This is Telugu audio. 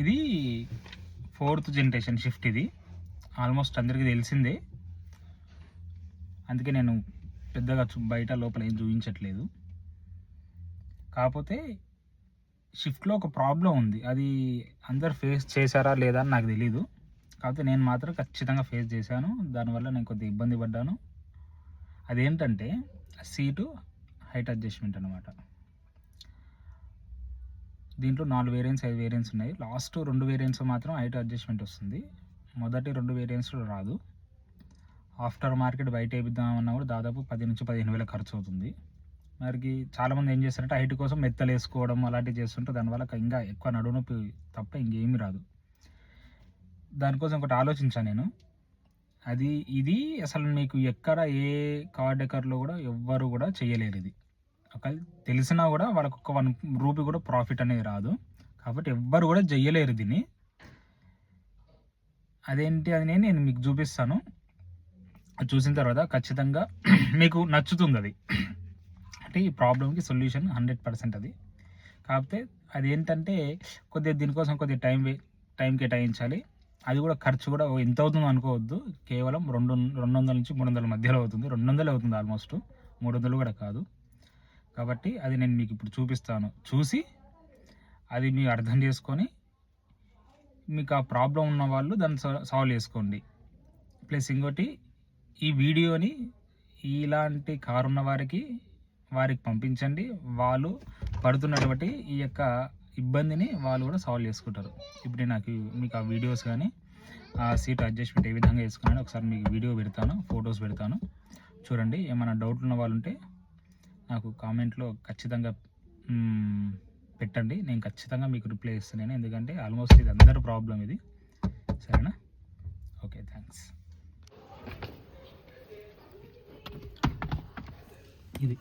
ఇది 4th జనరేషన్ షిఫ్ట్. ఇది ఆల్మోస్ట్ అందరికీ తెలిసిందే, అందుకే నేను పెద్దగా బయట లోపల ఏం చూపించట్లేదు. కాకపోతే షిఫ్ట్లో ఒక ప్రాబ్లం ఉంది, అది అందరు ఫేస్ చేశారా లేదా అని నాకు తెలీదు. కాకపోతే నేను మాత్రం ఖచ్చితంగా ఫేస్ చేశాను, దానివల్ల నేను కొద్దిగా ఇబ్బంది పడ్డాను. అదేంటంటే సీటు హైట్ అడ్జస్ట్మెంట్ అనమాట. దీంట్లో 4 వేరియంట్స్ 5 వేరియంట్స్ ఉన్నాయి. లాస్ట్ 2 వేరియంట్స్ మాత్రం హైట్ అడ్జస్ట్మెంట్ వస్తుంది, మొదటి 2 వేరియంట్స్లో రాదు. ఆఫ్టర్ మార్కెట్ బయట వేయిద్దామన్నా కూడా దాదాపు 10 నుంచి 15 వేల ఖర్చు అవుతుంది. మరి చాలామంది ఏం చేస్తారంటే హైట్ కోసం మెత్తలు వేసుకోవడం అలాంటివి చేస్తుంటే దానివల్ల ఇంకా ఎక్కువ నడునొప్పి తప్ప ఇంకేమీ రాదు. దానికోసం ఒకటి ఆలోచించాను నేను, ఇది అసలు మీకు ఎక్కడ ఏ కార్ డెకర్లో కూడా ఎవ్వరు కూడా చేయలేరు. ఇది ఒకవేళ తెలిసినా కూడా వాళ్ళకు ఒక 1 రూపీ కూడా ప్రాఫిట్ అనేది రాదు, కాబట్టి ఎవ్వరు కూడా చెయ్యలేరు దీన్ని. అదేంటి అది నేను మీకు చూపిస్తాను, చూసిన తర్వాత ఖచ్చితంగా మీకు నచ్చుతుంది. అది అంటే ఈ ప్రాబ్లంకి సొల్యూషన్ 100% అది. కాకపోతే అది ఏంటంటే కొద్దిగా దీనికోసం కొద్దిగా టైం కేటాయించాలి. అది కూడా ఖర్చు కూడా ఎంత అవుతుందో అనుకోవద్దు, కేవలం 200 నుంచి 300 మధ్యలో అవుతుంది. 200 అవుతుంది ఆల్మోస్ట్, 300 కూడా కాదు. కాబట్టి అది నేను మీకు ఇప్పుడు చూపిస్తాను, చూసి అది మీరు అర్థం చేసుకొని మీకు ఆ ప్రాబ్లం ఉన్న వాళ్ళు దాన్ని సాల్వ్ చేసుకోండి. ప్లస్ ఇంకోటి, ఈ వీడియోని ఇలాంటి కారు ఉన్న వారికి పంపించండి, వాళ్ళు పడుతున్నటువంటి ఈ యొక్క ఇబ్బందిని వాళ్ళు కూడా సాల్వ్ చేసుకుంటారు. ఇప్పుడు మీకు ఆ వీడియోస్ కానీ ఆ సీట్ అడ్జస్ట్మెంట్ ఏ విధంగా వేసుకున్నాను ఒకసారి మీకు వీడియో పెడతాను, ఫొటోస్ పెడతాను, చూడండి. ఏమైనా డౌట్ ఉన్న వాళ్ళు ఉంటే నాకు కామెంట్లో ఖచ్చితంగా పెట్టండి, నేను ఖచ్చితంగా మీకు రిప్లై ఇస్తాను. ఎందుకంటే ఆల్మోస్ట్ ఇది అందరి ప్రాబ్లం ఇది, సరేనా? Okay, thanks. ఇది